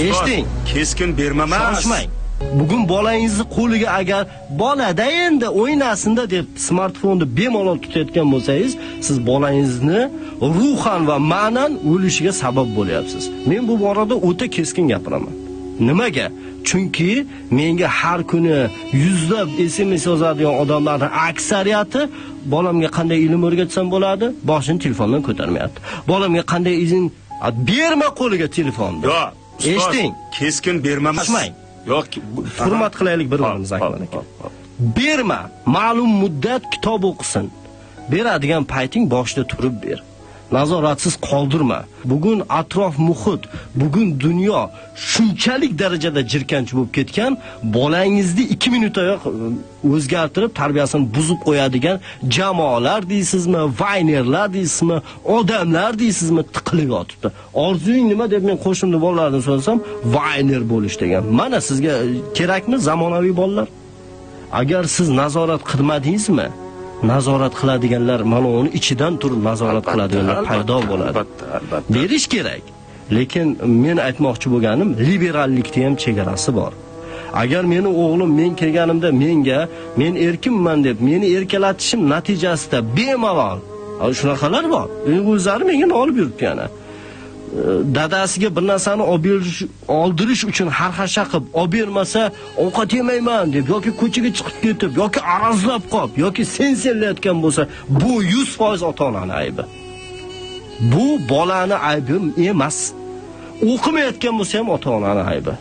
Eshiting, keskin bermamas. shoshmang. Bugun bolangizni qo'liga agar bolada endi o'ynasinda deb smartfonni bemalol tutayotgan bo'lsangiz, siz bolangizni ruhan va ma'nan o'lishiga sabab bo'lyapsiz. Men bu borada o'ta keskin gapiraman. Nimaga? Chunki menga har kuni yuzlab SMS yozadigan odamlarning aksariyati bolamga qanday ilm o'rgatsam bo'ladi, boshini telefondan ko'tarmayapti. Bolamga qanday izn berma qo'liga telefonni. Yo'q, eshiting, keskin bermamas. Yo'q, hurmat qilaylik bir-birimizni Akmal aka. Berma, ma'lum muddat kitob o'qisin. Beradigan payting boshida turib ber. Nazoratsiz qoldirma. Bugun atrof muhit, bugun dunyo shunchalik darajada jirkanch bo'lib ketgan, bolangizni 2 minutayoq o'zgartirib tarbiyasini buzib qo'yadigan jamoalar deysizmi, vaynerlar deysizmi, odamlar deysizmi tiqilib yotibdi. Orzuying nima deb men qo'shimni bolalardan so'rasam, vayner bo'lish degan. Mana sizga kerakmi zamonaviy bolalar? Agar siz nazorat qilmadingizmi, nazorat qiladiganlar mana uni ichidan turib nazorat qiladiganlar paydo bo'ladi. Albatta. Berish kerak. Lekin men aytmoqchi bo'lganim, liberallikda ham chegarasi bor. Agar meni o'g'lim men kelganimda menga men erkinman deb meni erkalatishim natijasida bemalol shunaqalar bor. O'zlari menga olib yuribdi yana. Dadasiga bir narsani oldirish uchun har xasha qilib, olib bermasa ovqat yemayman deb yoki ko'chaga chiqib ketib yoki arazlab qolib yoki sensellayotgan bo'lsa, bu 100% ota-onaning aybi. Bu bolani aybi emas. O'qimayotgan bo'lsa ham ota-onaning aybi.